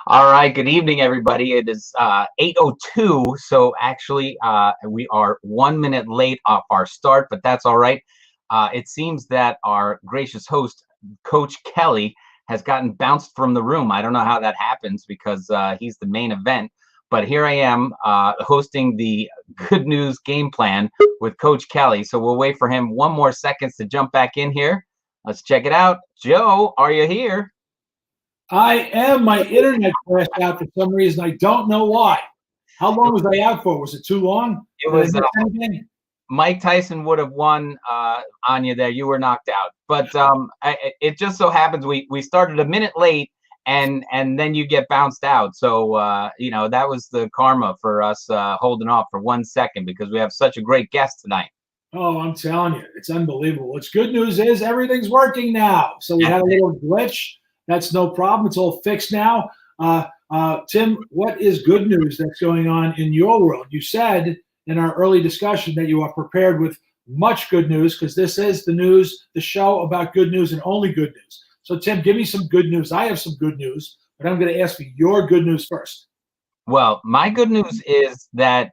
All right, good evening, everybody. It is 8:02, so actually we are 1 minute late off our start, but that's all right. It seems that our gracious host, Coach Kelly, has gotten bounced from the room. I don't know how that happens because he's the main event, but here I am hosting the Good News Game Plan with Coach Kelly. So we'll wait for him 1 more second to jump back in here. Let's check it out. Joe, are you here? I am. My internet crashed out for some reason. I don't know why. How long was I out for? Was it too long? It Did I was miss anything? Mike Tyson would have won on you there. You were knocked out, but it just so happens we started a minute late, and then you get bounced out. So that was the karma for us holding off for 1 second because we have such a great guest tonight. Oh, I'm telling you, it's unbelievable. What's good news is everything's working now. So we had a little glitch. That's no problem. It's all fixed now. Tim, what is good news that's going on in your world? You said in our early discussion that you are prepared with much good news because this is the news, the show about good news and only good news. So, Tim, give me some good news. I have some good news, but I'm going to ask for your good news first. Well, my good news is that,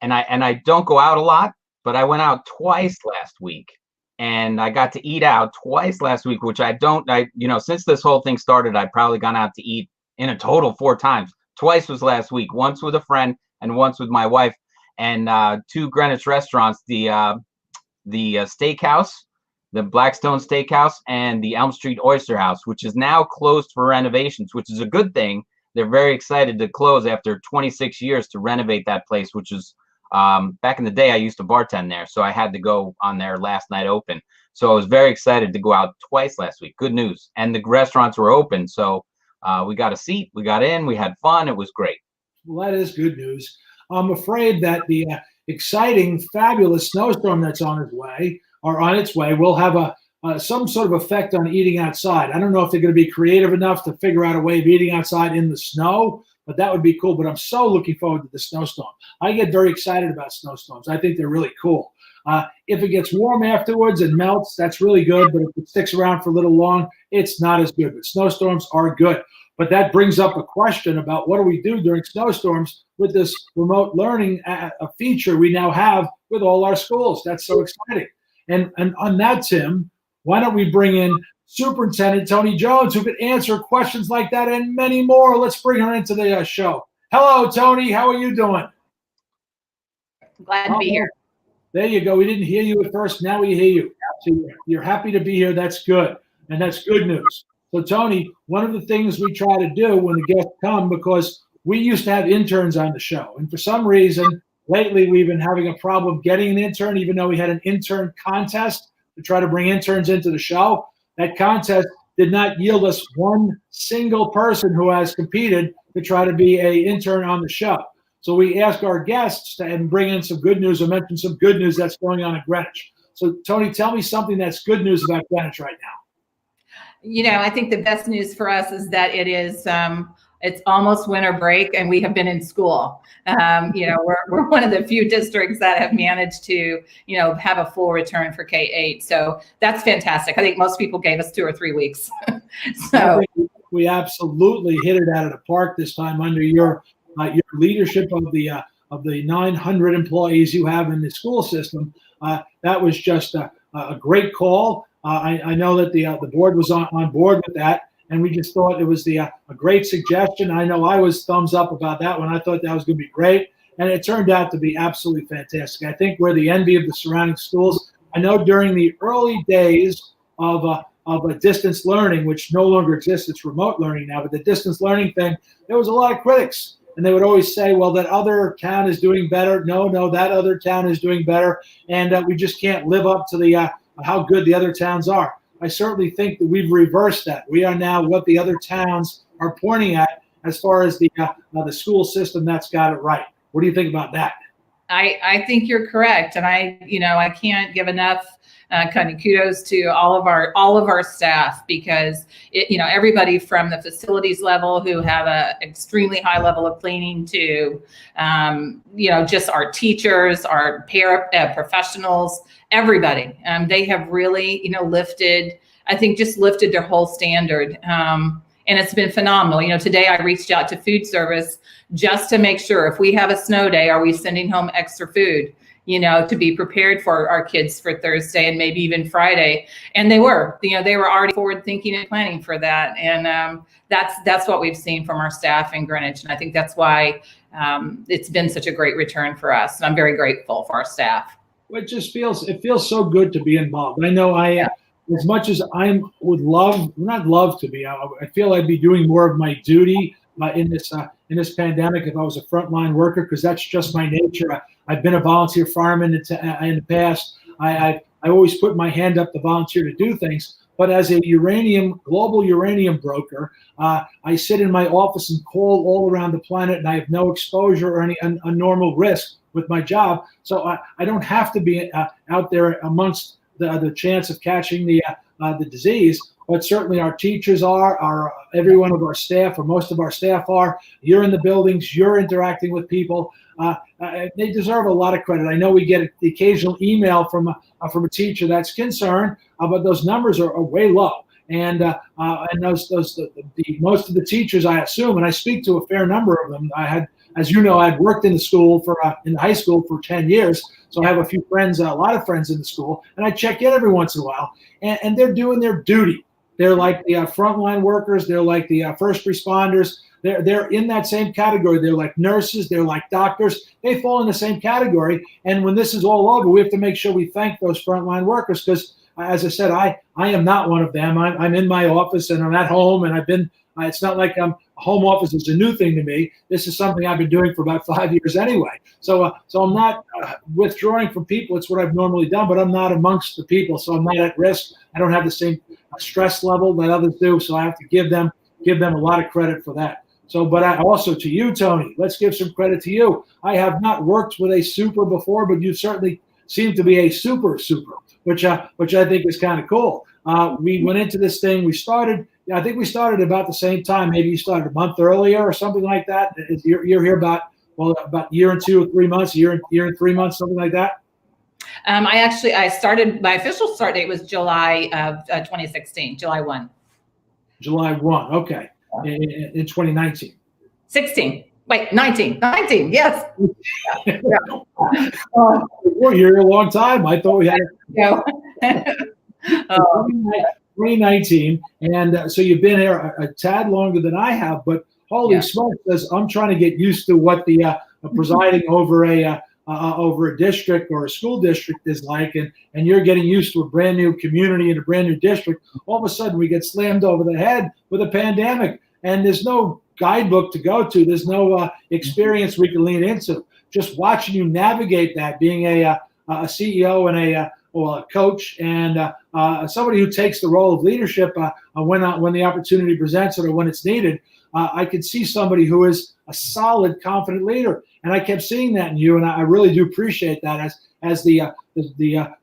and I don't go out a lot, but I went out twice last week. And I got to eat out twice last week, which since this whole thing started, I've probably gone out to eat in a total 4 times. Twice was last week, once with a friend and once with my wife, and two Greenwich restaurants, the steakhouse, the Blackstone Steakhouse, and the Elm Street Oyster House, which is now closed for renovations, which is a good thing. They're very excited to close after 26 years to renovate that place, which is back in the day, I used to bartend there, so I had to go on their last night open. So I was very excited to go out twice last week. Good news. And the restaurants were open, so we got a seat, we got in, we had fun. It was great. Well, that is good news. I'm afraid that the exciting, fabulous snowstorm that's on its way will have some sort of effect on eating outside. I don't know if they're going to be creative enough to figure out a way of eating outside in the snow, but that would be cool. But I'm so looking forward to the snowstorm. I get very excited about snowstorms. I think they're really cool. If it gets warm afterwards and melts, that's really good. But if it sticks around for a little long, it's not as good. But snowstorms are good. But that brings up a question about what do we do during snowstorms with this remote learning feature we now have with all our schools. That's so exciting. And on that, Tim, why don't we bring in Superintendent Toni Jones, who could answer questions like that and many more. Let's bring her into the show. Hello, Toni. How are you doing? Glad to be here. There you go. We didn't hear you at first. Now we hear you. So you're happy to be here. That's good. And that's good news. So, Toni, one of the things we try to do when the guests come, because we used to have interns on the show. And for some reason, lately we've been having a problem getting an intern, even though we had an intern contest to try to bring interns into the show. That contest did not yield us one single person who has competed to try to be an intern on the show. So we ask our guests to bring in some good news or mention some good news that's going on at Greenwich. So, Toni, tell me something that's good news about Greenwich right now. I think the best news for us is that it's almost winter break and we have been in school. We're one of the few districts that have managed to, have a full return for K-8. So that's fantastic. I think most people gave us 2 or 3 weeks. So we absolutely hit it out of the park this time under your leadership of the 900 employees you have in the school system. That was just a great call. I know that the board was on board with that, and we just thought it was a great suggestion. I know I was thumbs up about that one. I thought that was going to be great, and it turned out to be absolutely fantastic. I think we're the envy of the surrounding schools. I know during the early days of a distance learning, which no longer exists, it's remote learning now, but the distance learning thing, there was a lot of critics. And they would always say, well, that other town is doing better. No, that other town is doing better. And we just can't live up to how good the other towns are. I certainly think that we've reversed that. We are now what the other towns are pointing at as far as the school system that's got it right. What do you think about that? I think you're correct. And I can't give enough kind of kudos to all of our staff, because everybody from the facilities level who have a extremely high level of cleaning to just our teachers, our paraprofessionals, everybody. They have really lifted their whole standard. And it's been phenomenal. Today I reached out to food service just to make sure if we have a snow day, are we sending home extra food, to be prepared for our kids for Thursday and maybe even Friday. And they were already forward thinking and planning for that. And that's what we've seen from our staff in Greenwich. And I think that's why it's been such a great return for us. And I'm very grateful for our staff. Well, it feels so good to be involved. I know as much as I would not love to be, I feel I'd be doing more of my duty in this pandemic if I was a frontline worker, because that's just my nature. I've been a volunteer fireman in the past. I always put my hand up to volunteer to do things. But as a global uranium broker, I sit in my office and call all around the planet, and I have no exposure or any abnormal risk with my job. So I don't have to be out there amongst the chance of catching the disease. But certainly our teachers every one of our staff, or most of our staff are. You're in the buildings, you're interacting with people. They deserve a lot of credit. I know we get the occasional email from a teacher that's concerned, but those numbers are way low. And most of the teachers, I assume, and I speak to a fair number of them. As you know, I'd worked in the school in high school for 10 years. So I have a few friends, a lot of friends in the school, and I check in every once in a while, and they're doing their duty. They're like the frontline workers. They're like the first responders. They're in that same category. They're like nurses. They're like doctors. They fall in the same category. And when this is all over, we have to make sure we thank those frontline workers, because, as I said, I am not one of them. I'm in my office and I'm at home, and I've been. It's not like home office is a new thing to me. This is something I've been doing for about 5 years anyway. So I'm not withdrawing from people. It's what I've normally done, but I'm not amongst the people, so I'm not at risk. I don't have the same stress level that others do, so I have to give them a lot of credit for that. So, but also to you, Toni, let's give some credit to you. I have not worked with a super before, but you certainly seem to be a super, which I think is kind of cool. We went into this thing. I think we started about the same time. Maybe you started a month earlier or something like that. You're here about year and 2 or 3 months, year and 3 months, something like that. I started, my official start date was July of 2016, July 1. July 1, okay, in 2019. 16, wait, 19, yes. Yeah. We're here a long time. I thought we had 2019, and so you've been here a tad longer than I have, but holy smokes, I'm trying to get used to what the presiding over a district or a school district is like, and you're getting used to a brand new community and a brand new district. All of a sudden we get slammed over the head with a pandemic, and there's no guidebook to go to. There's no experience we can lean into. Just watching you navigate that, being a CEO and a coach, and somebody who takes the role of leadership when the opportunity presents it or when it's needed. I could see somebody who is a solid, confident leader, and I kept seeing that in you, and I really do appreciate that. As the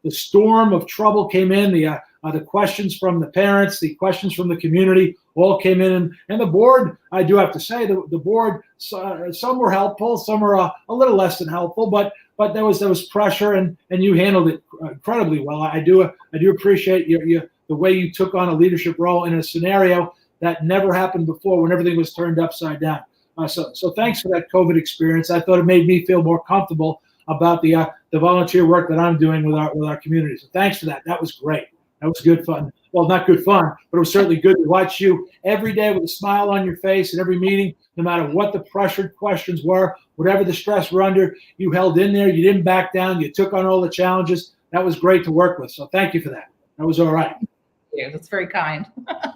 storm of trouble came in, the questions from the parents, the questions from the community all came in, and the board. I do have to say the board. Some were helpful, some were a little less than helpful, but there was pressure, and you handled it incredibly well. I do appreciate the way you took on a leadership role in a scenario that never happened before, when everything was turned upside down. So thanks for that COVID experience. I thought it made me feel more comfortable about the volunteer work that I'm doing with our community. So thanks for that. That was great. That was good fun. Well, not good fun, but it was certainly good to watch you every day with a smile on your face at every meeting, no matter what the pressured questions were, whatever the stress we're under, you held in there. You didn't back down. You took on all the challenges. That was great to work with. So thank you for that. That was all right. Thank you. That's very kind.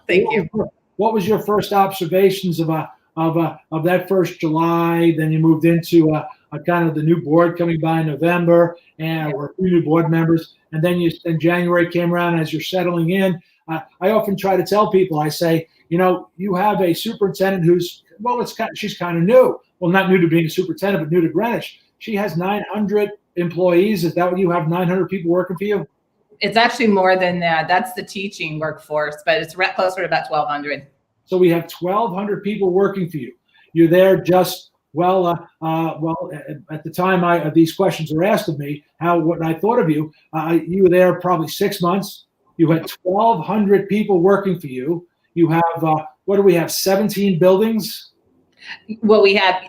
Thank you. What was your first observations of that first July? Then you moved into a kind of the new board coming by in November, and we're a few new board members. And then January came around as you're settling in. I often try to tell people, I say, you have a superintendent who's, she's kind of new. Well, not new to being a superintendent, but new to Greenwich. She has 900 employees. Is that what you have, 900 people working for you? It's actually more than that. That's the teaching workforce, but it's closer to about 1,200. So we have 1,200 people working for you. You're there just, at the time these questions were asked of me, what I thought of you, you were there probably 6 months. You had 1,200 people working for you. You have what do we have, 17 buildings? Well, we have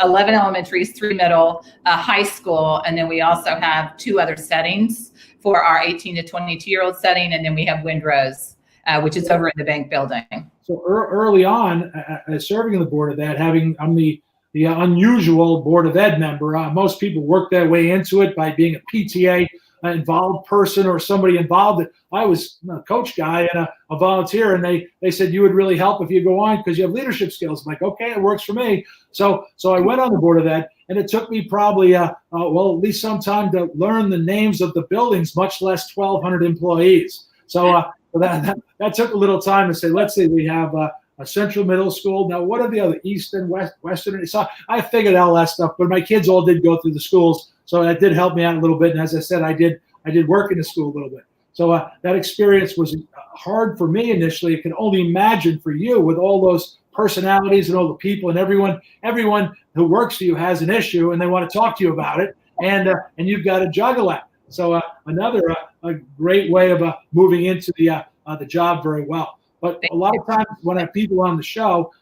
11 elementaries, 3 middle, a high school, and then we also have 2 other settings for our 18 to 22-year-old setting, and then we have Windrose, which is over in the bank building. So early on, serving on the board of ed, I'm the unusual board of ed member. Most people work their way into it by being a PTA involved person or somebody involved. I was a coach guy and a volunteer, and they said you would really help if you go on because you have leadership skills. I'm like, okay, it works for me. So I went on the board of ed, and it took me probably at least some time to learn the names of the buildings, much less 1,200 employees. So that took a little time to say, let's say we have a Central Middle School. Now, what are the other Eastern, Western? So I figured out all that stuff, but my kids all did go through the schools, so that did help me out a little bit. And as I said, I did work in the school a little bit. So that experience was hard for me initially. I can only imagine for you with all those personalities and all the people and everyone who works for you has an issue and they want to talk to you about it, and you've got to juggle that. So another a great way of moving into the job very well. But a lot of times when I have people on the show,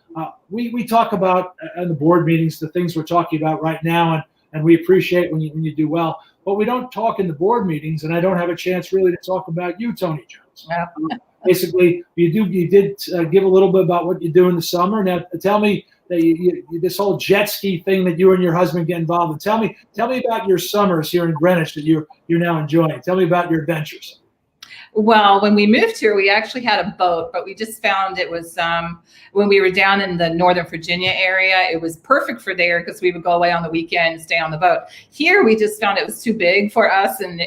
we talk about in the board meetings the things we're talking about right now, and we appreciate when you do well. But we don't talk in the board meetings, and I don't have a chance really to talk about you, Toni Jones. Yeah. Basically, you did give a little bit about what you do in the summer. Now, tell me that this whole jet ski thing that you and your husband get involved in. Tell me about your summers here in Greenwich that you're now enjoying. Tell me about your adventures. Well, when we moved here, we actually had a boat, but we just found it was when we were down in the Northern Virginia area, it was perfect for there because we would go away on the weekend and stay on the boat. Here, we just found it was too big for us, and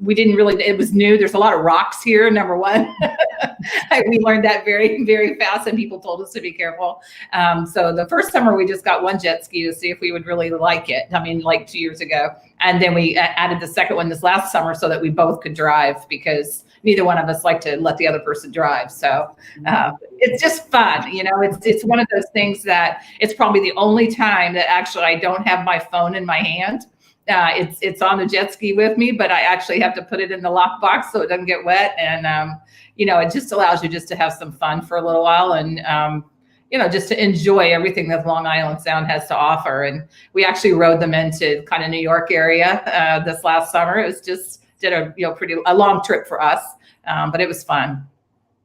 we didn't really, it was new. There's a lot of rocks here, number one. We learned that very, very fast, and people told us to be careful. So the first summer, we just got one jet ski to see if we would really like it. I mean, like 2 years ago. And then we added the second one this last summer so that we both could drive because neither one of us like to let the other person drive. So it's just fun. You know, it's one of those things that it's probably the only time that actually I don't have my phone in my hand. It's on the jet ski with me, but I actually have to put it in the lockbox so it doesn't get wet. And, it just allows you just to have some fun for a little while and, just to enjoy everything that Long Island Sound has to offer. And we actually rode them into kind of New York area this last summer. It was just did a long trip for us, but it was fun.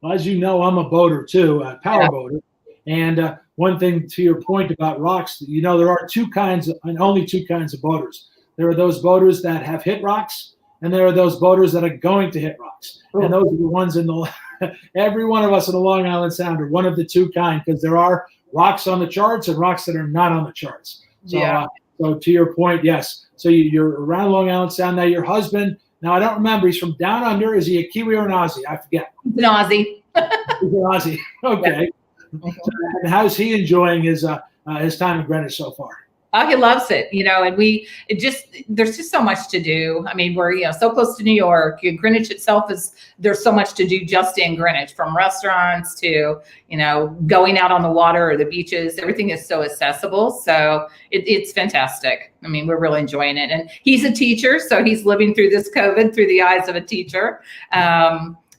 Well, as you know, I'm a boater too, a power boater. And one thing to your point about rocks, there are only two kinds of boaters. There are those boaters that have hit rocks, and there are those boaters that are going to hit rocks. Oh. And those are the ones every one of us in the Long Island Sound are one of the two kind, because there are rocks on the charts and rocks that are not on the charts. So, so to your point, yes. So you're around Long Island Sound. Now your husband, now I don't remember, he's from down under. Is he a Kiwi or an Aussie? I forget. He's an Aussie. He's an Aussie. Okay. Yeah. And how's he enjoying his time in Greenwich so far? Oh, he loves it, and there's just so much to do. I mean, we're, so close to New York. Greenwich itself there's so much to do just in Greenwich, from restaurants to, going out on the water or the beaches. Everything is so accessible. So it's fantastic. I mean, we're really enjoying it. And he's a teacher, so he's living through this COVID through the eyes of a teacher.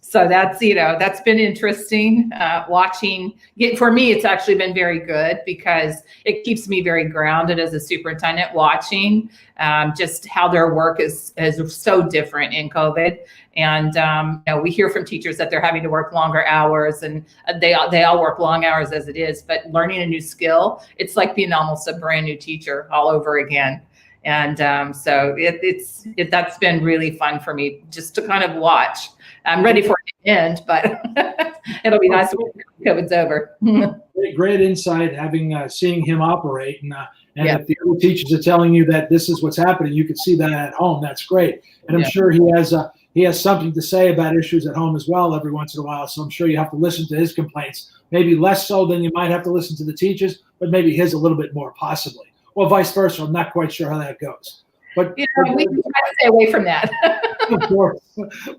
So that's been interesting watching. For me, it's actually been very good because it keeps me very grounded as a superintendent, watching just how their work is so different in COVID. And we hear from teachers that they're having to work longer hours, and they all work long hours as it is. But learning a new skill, it's like being almost a brand new teacher all over again. And so that's been really fun for me just to kind of watch. I'm ready for it to end, but it'll be nice when COVID's over. Great insight, seeing him operate, and if the other teachers are telling you that this is what's happening, you can see that at home. That's great, and I'm sure he has something to say about issues at home as well every once in a while. So I'm sure you have to listen to his complaints, maybe less so than you might have to listen to the teachers, but maybe his a little bit more possibly, or vice versa. I'm not quite sure how that goes. But we can try to stay away from that. Of course.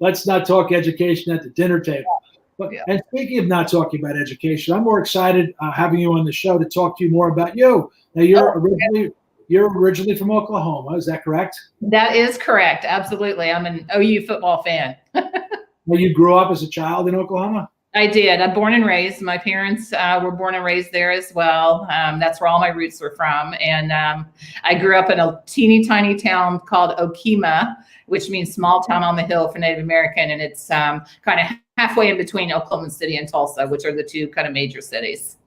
Let's not talk education at the dinner table. But, and speaking of not talking about education, I'm more excited having you on the show to talk to you more about you. Now, you're originally from Oklahoma. Is that correct? That is correct. Absolutely. I'm an OU football fan. Now, you grew up as a child in Oklahoma? I did. I'm born and raised. My parents were born and raised there as well. That's where all my roots were from. And I grew up in a teeny tiny town called Okemah, which means small town on the hill for Native American. And it's kind of halfway in between Oklahoma City and Tulsa, which are the two kind of major cities.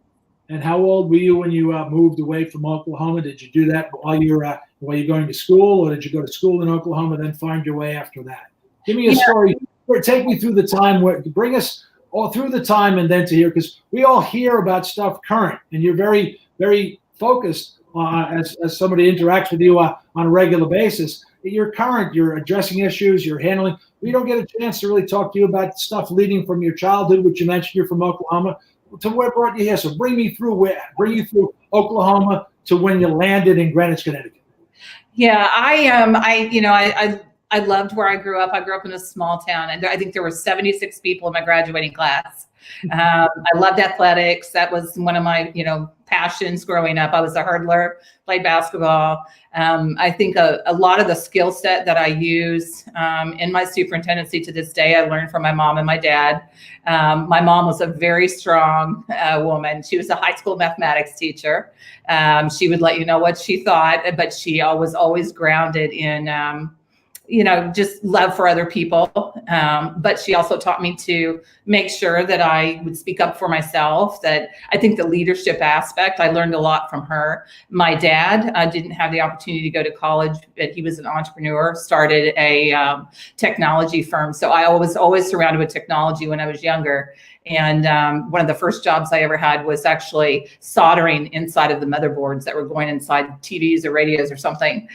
And how old were you when you moved away from Oklahoma? Did you do that while you're going to school, or did you go to school in Oklahoma, then find your way after that? Give me a story. Take me through the time. Bring us all through the time and then to here, because we all hear about stuff current, and you're very, very focused as somebody interacts with you on a regular basis. You're current. You're addressing issues. You're handling. We don't get a chance to really talk to you about stuff leading from your childhood, which you mentioned you're from Oklahoma, to where brought you here. So bring you through Oklahoma to when you landed in Greenwich, Connecticut. Yeah, I loved where I grew up. I grew up in a small town, and I think there were 76 people in my graduating class. I loved athletics. That was one of my, passions growing up. I was a hurdler, played basketball. I think a lot of the skill set that I use in my superintendency to this day, I learned from my mom and my dad. My mom was a very strong woman. She was a high school mathematics teacher. She would let you know what she thought, but she was always grounded in just love for other people. But she also taught me to make sure that I would speak up for myself, that I think the leadership aspect, I learned a lot from her. My dad didn't have the opportunity to go to college, but he was an entrepreneur, started a technology firm. So I was always surrounded with technology when I was younger. And one of the first jobs I ever had was actually soldering inside of the motherboards that were going inside TVs or radios or something.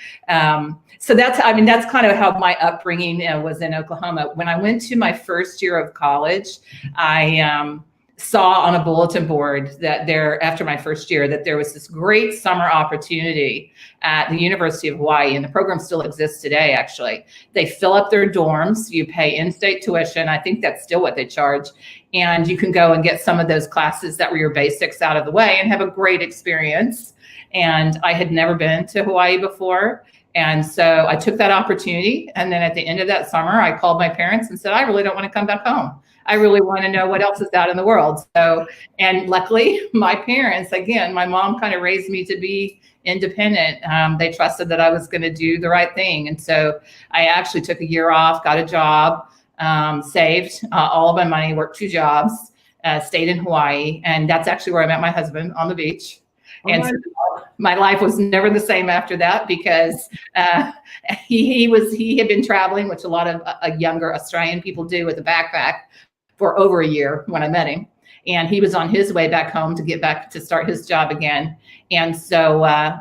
So that's kind of how my upbringing was in Oklahoma. When I went to my first year of college, I saw on a bulletin board that after my first year, that there was this great summer opportunity at the University of Hawaii, and the program still exists today, actually. They fill up their dorms, you pay in-state tuition. I think that's still what they charge. And you can go and get some of those classes that were your basics out of the way and have a great experience. And I had never been to Hawaii before. And so I took that opportunity. And then at the end of that summer, I called my parents and said, I really don't want to come back home. I really want to know what else is out in the world. So, and luckily my parents, again, my mom kind of raised me to be independent. They trusted that I was going to do the right thing. And so I actually took a year off, got a job, saved all of my money, worked 2 jobs, stayed in Hawaii. And that's actually where I met my husband, on the beach. And so my life was never the same after that, because he had been traveling, which a lot of younger Australian people do, with a backpack for over a year when I met him. And he was on his way back home to get back to start his job again. And so I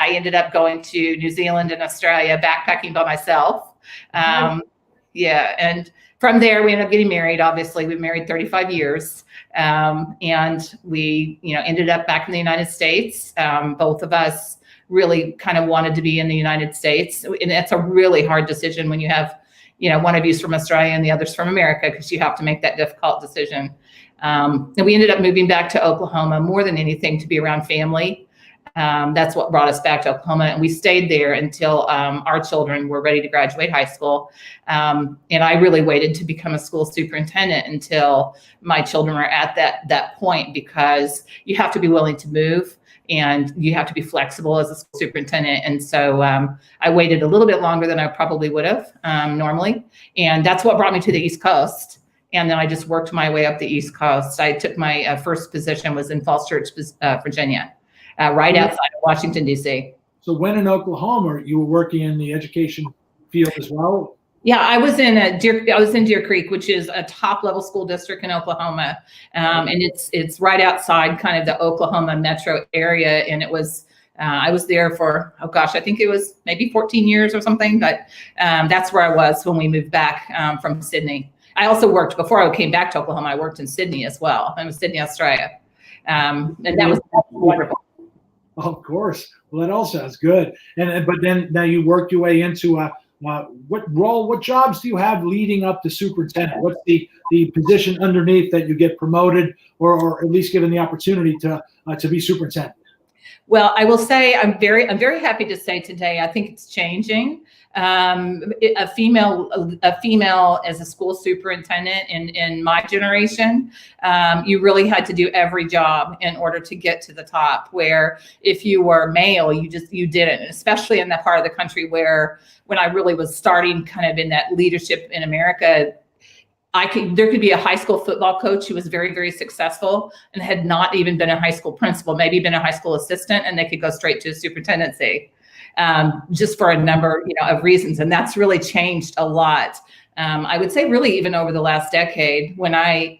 ended up going to New Zealand and Australia, backpacking by myself. And from there, we ended up getting married. Obviously, we married 35 years. And we, ended up back in the United States. Both of us really kind of wanted to be in the United States. And it's a really hard decision when you have, one of you's from Australia and the other's from America, because you have to make that difficult decision. And we ended up moving back to Oklahoma more than anything to be around family. That's what brought us back to Oklahoma. And we stayed there until our children were ready to graduate high school. And I really waited to become a school superintendent until my children were at that point, because you have to be willing to move and you have to be flexible as a school superintendent. And so I waited a little bit longer than I probably would have normally. And that's what brought me to the East Coast. And then I just worked my way up the East Coast. I took my first position was in Falls Church, Virginia. Right outside of Washington, D.C. So when in Oklahoma, you were working in the education field as well? Yeah, I was in Deer Creek, which is a top level school district in Oklahoma. And it's right outside kind of the Oklahoma metro area. And it was, I was there for, I think it was maybe 14 years or something, but that's where I was when we moved back from Sydney. I also worked, before I came back to Oklahoma, I worked in Sydney as well. I was in Sydney, Australia. And that was wonderful. Of course. Well, that all sounds good. But then now you worked your way into what jobs do you have leading up to superintendent? What's the position underneath that you get promoted or at least given the opportunity to be superintendent? Well, I will say I'm very happy to say today, I think it's changing. A female as a school superintendent in my generation, you really had to do every job in order to get to the top, where if you were male, you didn't, especially in that part of the country where when I really was starting kind of in that leadership in America, there could be a high school football coach who was very, very successful and had not even been a high school principal, maybe been a high school assistant, and they could go straight to a superintendency, just for a number, of reasons. And that's really changed a lot. I would say really even over the last decade. When I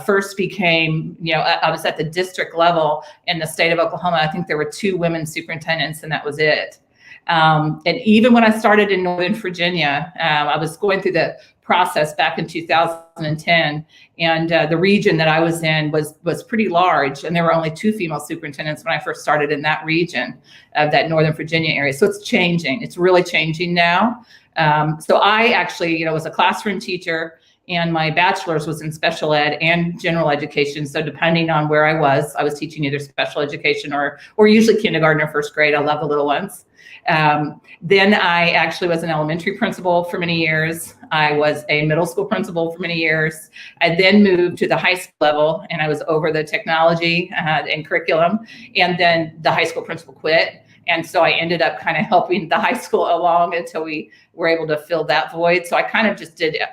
first became, I was at the district level in the state of Oklahoma, I think there were 2 women superintendents, and that was it. And even when I started in Northern Virginia, I was going through the process back in 2010, and the region that I was in was pretty large, and there were only 2 female superintendents when I first started in that region of that Northern Virginia area. So it's changing. It's really changing now. So I actually, was a classroom teacher, and my bachelor's was in special ed and general education. So depending on where I was teaching either special education or usually kindergarten or first grade. I love the little ones. Then I actually was an elementary principal for many years. I was a middle school principal for many years. I then moved to the high school level, and I was over the technology and curriculum. And then the high school principal quit. And so I ended up kind of helping the high school along until we were able to fill that void. So I kind of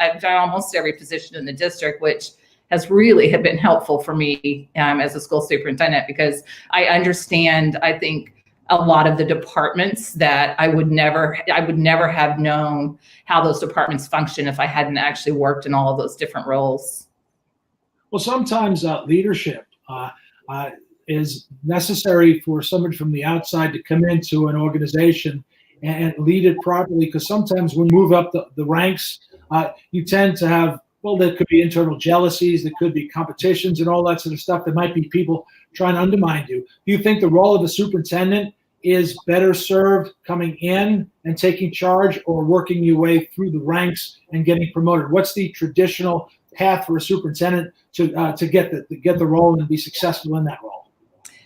I've done almost every position in the district, which has really been helpful for me as a school superintendent, because I understand, I think, a lot of the departments that I would never have known how those departments function if I hadn't actually worked in all of those different roles. Well, sometimes leadership is necessary for somebody from the outside to come into an organization and lead it properly, because sometimes when you move up the ranks, you tend to have, there could be internal jealousies, there could be competitions and all that sort of stuff. There might be people trying to undermine you. Do you think the role of a superintendent is better served coming in and taking charge, or working your way through the ranks and getting promoted? What's the traditional path for a superintendent to get the role and be successful in that role?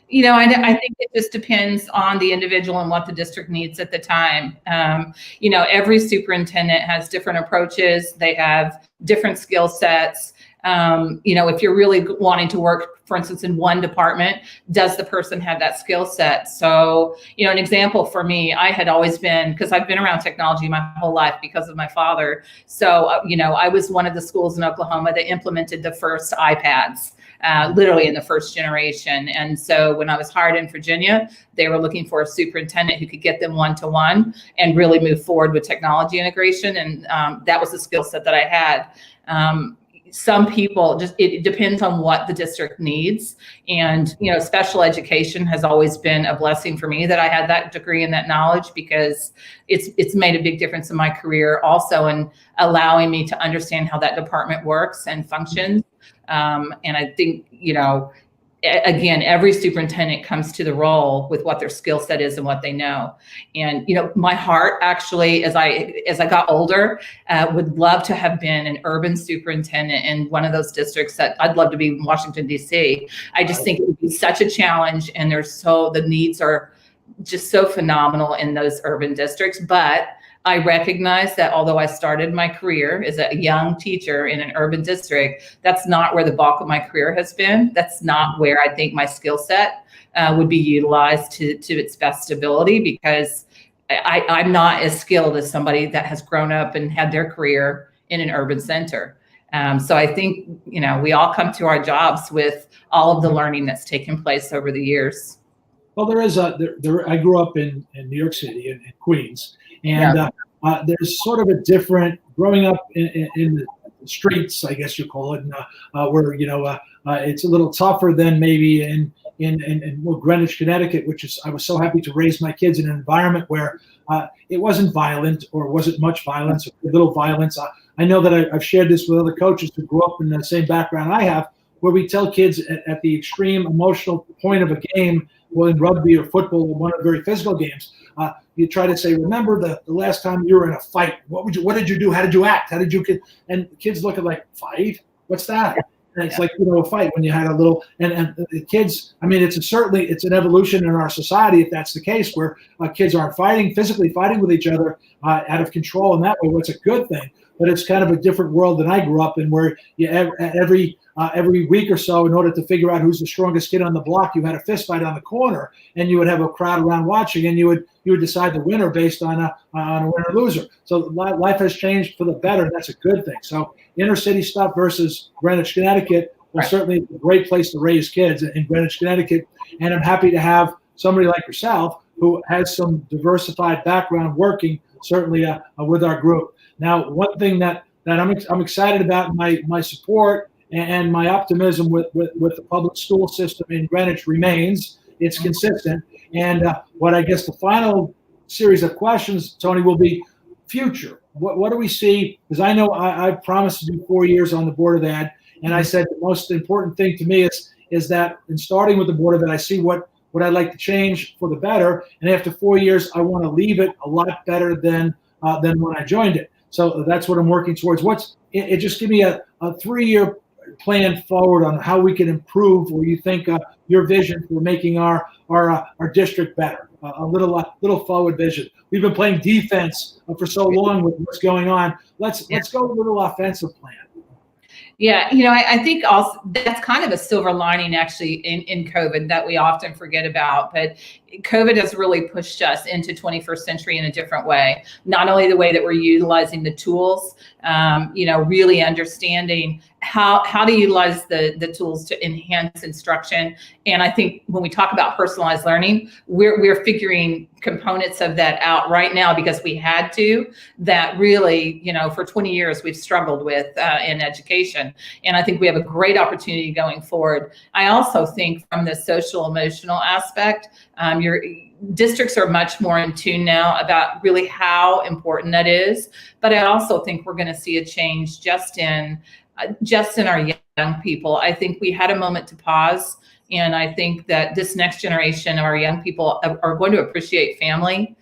I think it just depends on the individual and what the district needs at the time. Every superintendent has different approaches. They have different skill sets. If you're really wanting to work, for instance, in one department, does the person have that skill set? So, an example for me, I had always been, because I've been around technology my whole life because of my father. So, I was one of the schools in Oklahoma that implemented the first iPads. Literally in the first generation. And so when I was hired in Virginia, they were looking for a superintendent who could get them one-to-one and really move forward with technology integration. And that was the skill set that I had. Some people it depends on what the district needs. And, special education has always been a blessing for me that I had that degree and that knowledge, because it's made a big difference in my career also, in allowing me to understand how that department works and functions. And I think, again, every superintendent comes to the role with what their skill set is and what they know. And, my heart actually, as I got older, would love to have been an urban superintendent in one of those districts that I'd love to be in Washington, D.C. I just think it would be such a challenge, and the needs are just so phenomenal in those urban districts. But I recognize that although I started my career as a young teacher in an urban district, that's not where the bulk of my career has been. That's not where I think my skill set would be utilized to its best ability, because I'm not as skilled as somebody that has grown up and had their career in an urban center. So I think, we all come to our jobs with all of the learning that's taken place over the years. Well, there is I grew up in New York City, in Queens, and there's sort of a different growing up in the streets, I guess you call it, where it's a little tougher than maybe in Greenwich, Connecticut, which is, I was so happy to raise my kids in an environment where it wasn't violent, or wasn't much violence, or little violence. I know that I've shared this with other coaches who grew up in the same background I have, where we tell kids at the extreme emotional point of a game, well, in rugby or football or one of the very physical games, you try to say, remember the last time you were in a fight? What did you do? How did you act? How did you? And kids look at like, fight? What's that? And it's like, a fight when you had a little, and the kids, I mean, it's an evolution in our society if that's the case, where kids aren't physically fighting with each other out of control in that way. What's a good thing, but it's kind of a different world than I grew up in, where every week or so, in order to figure out who's the strongest kid on the block, you had a fist fight on the corner, and you would have a crowd around watching, and you would decide the winner based on a winner loser. So life has changed for the better, and that's a good thing. So inner city stuff versus Greenwich, Connecticut, was certainly a great place to raise kids in Greenwich, Connecticut, and I'm happy to have somebody like yourself who has some diversified background working certainly with our group. Now, one thing that I'm excited about, my support and my optimism with the public school system in Greenwich remains. It's consistent. And what I guess the final series of questions, Toni, will be future. What do we see? Because I know I promised to do 4 years on the Board of Ed, and I said the most important thing to me is that in starting with the Board of Ed, I see what I'd like to change for the better. And after 4 years, I want to leave it a lot better than when I joined it. So that's what I'm working towards. Just give me a 3-year plan forward on how we can improve, or you think your vision for making our district better, a little forward vision. We've been playing defense for so long with what's going on. Let's go a little offensive plan. Yeah, I think also that's kind of a silver lining actually in COVID that we often forget about. But COVID has really pushed us into 21st century in a different way. Not only the way that we're utilizing the tools, really understanding how to utilize the tools to enhance instruction. And I think when we talk about personalized learning, we're figuring components of that out right now because we had to, that really, for 20 years we've struggled with in education. And I think we have a great opportunity going forward. I also think from the social emotional aspect, your districts are much more in tune now about really how important that is. But I also think we're going to see a change just in our young people. I think we had a moment to pause, and I think that this next generation of our young people are going to appreciate family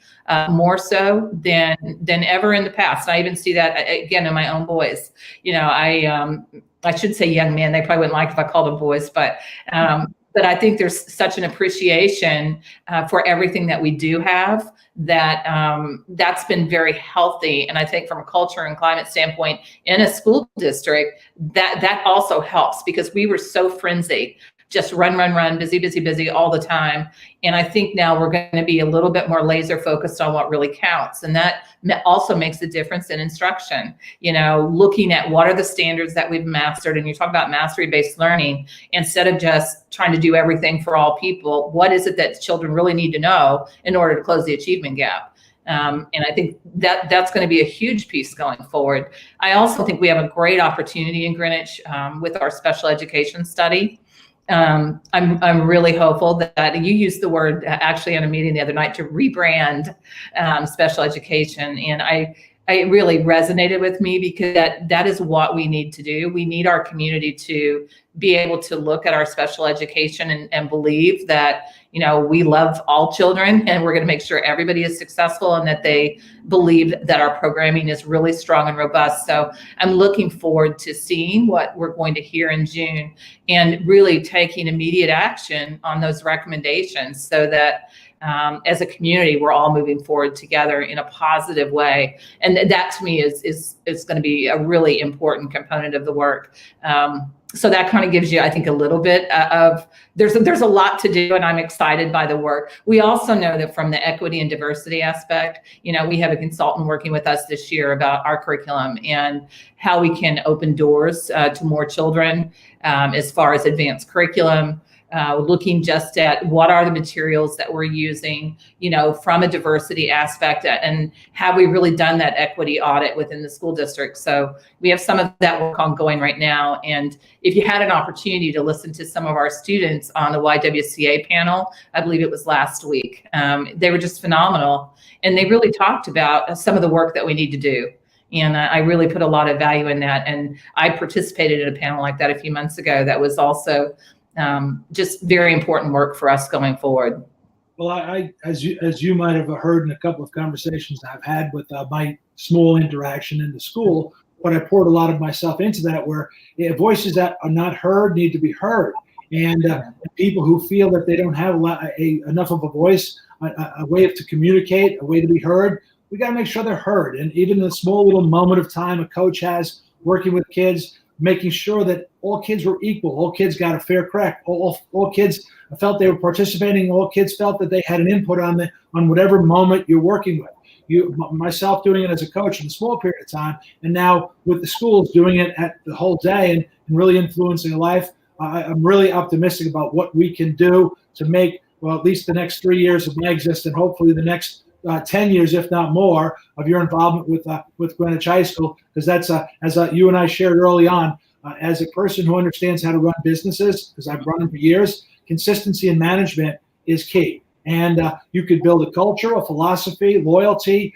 more so than ever in the past. I even see that again in my own boys. I should say young men. They probably wouldn't like if I called them boys, but I think there's such an appreciation for everything that we do have that's been very healthy. And I think from a culture and climate standpoint in a school district, that also helps, because we were so frenzied, just run, busy all the time. And I think now we're going to be a little bit more laser focused on what really counts. And that also makes a difference in instruction, looking at what are the standards that we've mastered. And you talk about mastery-based learning, instead of just trying to do everything for all people, what is it that children really need to know in order to close the achievement gap? And I think that's going to be a huge piece going forward. I also think we have a great opportunity in Greenwich with our special education study. I'm really hopeful that you used the word actually in a meeting the other night to rebrand special education. And it really resonated with me, because that is what we need to do. We need our community to be able to look at our special education and believe that, we love all children, and we're going to make sure everybody is successful, and that they believe that our programming is really strong and robust. So I'm looking forward to seeing what we're going to hear in June, and really taking immediate action on those recommendations, so that as a community, we're all moving forward together in a positive way. And that to me is going to be a really important component of the work. So that kind of gives you, I think, a little bit of, there's a lot to do, and I'm excited by the work. We also know that from the equity and diversity aspect, we have a consultant working with us this year about our curriculum and how we can open doors to more children as far as advanced curriculum. Looking just at what are the materials that we're using, from a diversity aspect, and have we really done that equity audit within the school district? So we have some of that work ongoing right now. And if you had an opportunity to listen to some of our students on the YWCA panel, I believe it was last week, they were just phenomenal. And they really talked about some of the work that we need to do. And I really put a lot of value in that. And I participated in a panel like that a few months ago that was also just very important work for us going forward. Well, as you might have heard in a couple of conversations I've had with my small interaction in the school, but I poured a lot of myself into that, where voices that are not heard need to be heard. And people who feel that they don't have enough of a voice, a way to communicate, a way to be heard, we got to make sure they're heard. And even the small little moment of time a coach has working with kids, making sure that all kids were equal, all kids got a fair crack, all kids felt they were participating, all kids felt that they had an input on whatever moment you're working with. Myself doing it as a coach in a small period of time, and now with the schools doing it at the whole day and really influencing a life. I'm really optimistic about what we can do to make, well, at least the next 3 years of my existence, and hopefully the next 10 years, if not more, of your involvement with Greenwich High School, because that's, as you and I shared early on, as a person who understands how to run businesses, because I've run them for years, consistency in management is key. And you could build a culture, a philosophy, loyalty.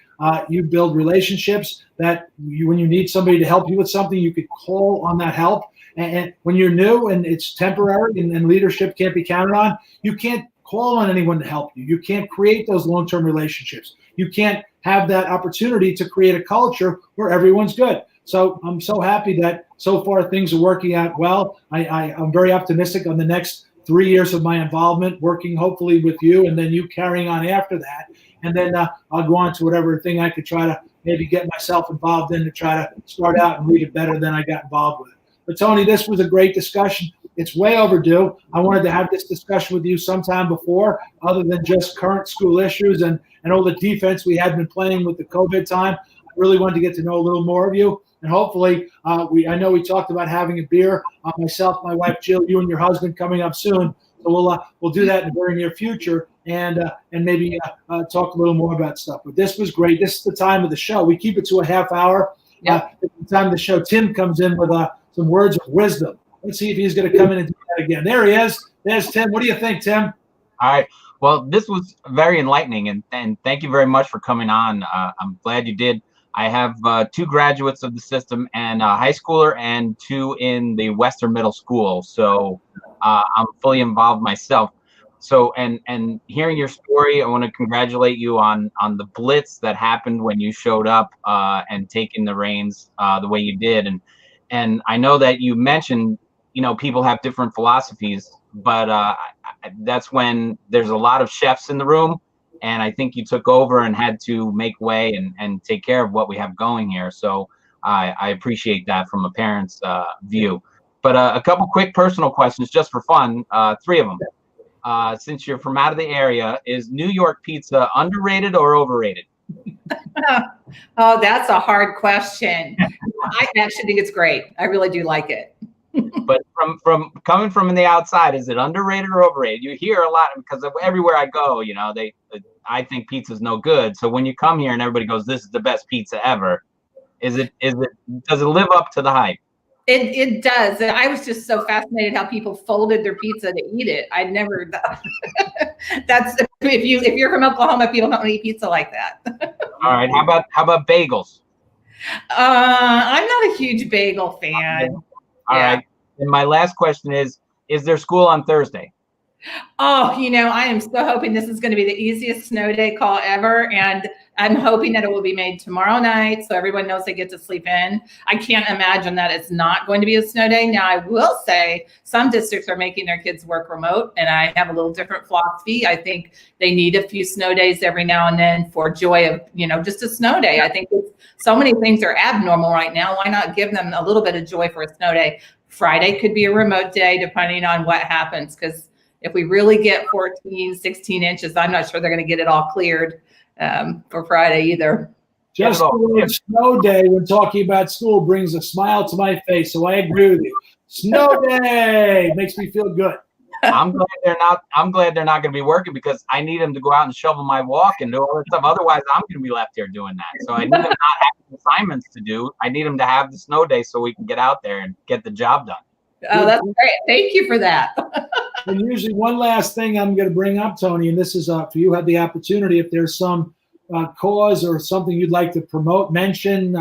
You build relationships that when you need somebody to help you with something, you could call on that help. And when you're new and it's temporary and leadership can't be counted on, you can't call on anyone to help you. You can't create those long-term relationships. You can't have that opportunity to create a culture where everyone's good. So I'm so happy that so far things are working out well. I'm very optimistic on the next 3 years of my involvement, working hopefully with you, and then you carrying on after that. And then I'll go on to whatever thing I could try to maybe get myself involved in to try to start out and lead it better than I got involved with it. But Toni, this was a great discussion. It's way overdue. I wanted to have this discussion with you sometime before, other than just current school issues and all the defense we had been playing with the COVID time. I really wanted to get to know a little more of you. And hopefully, I know we talked about having a beer. Myself, my wife Jill, you and your husband coming up soon. So we'll do that in the very near future, and maybe talk a little more about stuff. But this was great. This is the time of the show. We keep it to a half hour. At the time of the show, Tim comes in with some words of wisdom. Let's see if he's going to come in and do that again. There he is. There's Tim. What do you think, Tim? All right. Well, this was very enlightening, and thank you very much for coming on. I'm glad you did. I have 2 graduates of the system, and a high schooler and 2 in the Western Middle School. So I'm fully involved myself. So and hearing your story, I want to congratulate you on the blitz that happened when you showed up and taking the reins the way you did. And I know that you mentioned, people have different philosophies, but that's when there's a lot of chefs in the room. And I think you took over and had to make way and take care of what we have going here. So I appreciate that from a parent's view. But a couple quick personal questions just for fun, 3 of them. Since you're from out of the area, is New York pizza underrated or overrated? Oh, that's a hard question. I actually think it's great. I really do like it. But from coming from the outside, is it underrated or overrated? You hear a lot, because everywhere I go, I think pizza's no good. So when you come here and everybody goes, "This is the best pizza ever," does it live up to the hype? It does. And I was just so fascinated how people folded their pizza to eat it. I never. That's if you're from Oklahoma, people don't eat pizza like that. All right. How about bagels? I'm not a huge bagel fan. All right. And my last question is there school on Thursday? Oh, I am so hoping this is going to be the easiest snow day call ever. And I'm hoping that it will be made tomorrow night so everyone knows they get to sleep in. I can't imagine that it's not going to be a snow day. Now, I will say some districts are making their kids work remote, and I have a little different philosophy. I think they need a few snow days every now and then for joy of, just a snow day. I think so many things are abnormal right now. Why not give them a little bit of joy for a snow day? Friday could be a remote day depending on what happens, because if we really get 14, 16 inches, I'm not sure they're going to get it all cleared for Friday either. Just the word snow day when talking about school brings a smile to my face. So I agree with you. Snow day makes me feel good. I'm glad they're not going to be working, because I need them to go out and shovel my walk and do all that stuff. Otherwise, I'm going to be left here doing that. So I need them not having assignments to do. I need them to have the snow day so we can get out there and get the job done. Oh, that's great. Thank you for that. And usually one last thing I'm going to bring up, Toni, and this is for you have the opportunity, if there's some cause or something you'd like to promote, mention,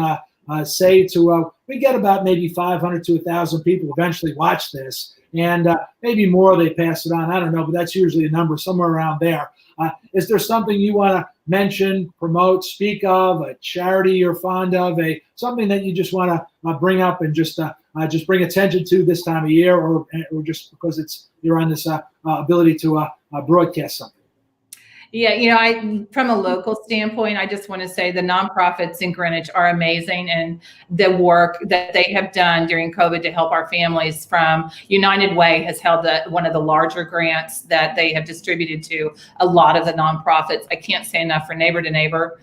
say to we get about maybe 500 to 1,000 people eventually watch this, and maybe more they pass it on. I don't know, but that's usually a number somewhere around there. Is there something you want to mention, promote, speak of, a charity you're fond of, something that you just want to bring up and just bring attention to this time of year, or just because you're on this ability to broadcast something? Yeah, from a local standpoint, I just want to say the nonprofits in Greenwich are amazing, and the work that they have done during COVID to help our families. From United Way has held one of the larger grants that they have distributed to a lot of the nonprofits. I can't say enough for Neighbor to Neighbor.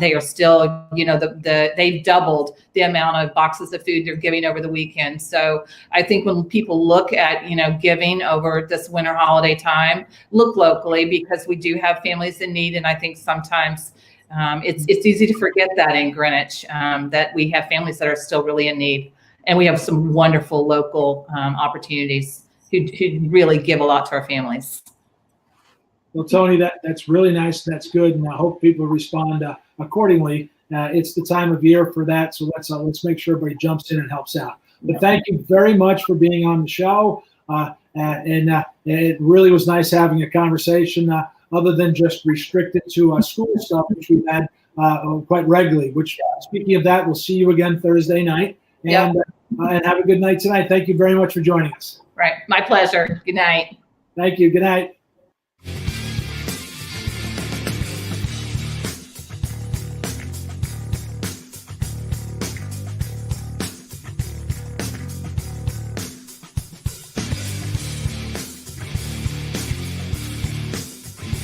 They are still, they've doubled the amount of boxes of food they're giving over the weekend. So I think when people look at, giving over this winter holiday time, look locally, because we do have families in need. And I think sometimes it's easy to forget that in Greenwich, that we have families that are still really in need. And we have some wonderful local opportunities who really give a lot to our families. Well, Toni, that's really nice. That's good, and I hope people respond accordingly. It's the time of year for that, so let's make sure everybody jumps in and helps out. But thank you very much for being on the show, and it really was nice having a conversation, other than just restricted to school stuff, which we've had quite regularly. Which, speaking of that, we'll see you again Thursday night, and have a good night tonight. Thank you very much for joining us. Right, my pleasure. Good night. Thank you. Good night.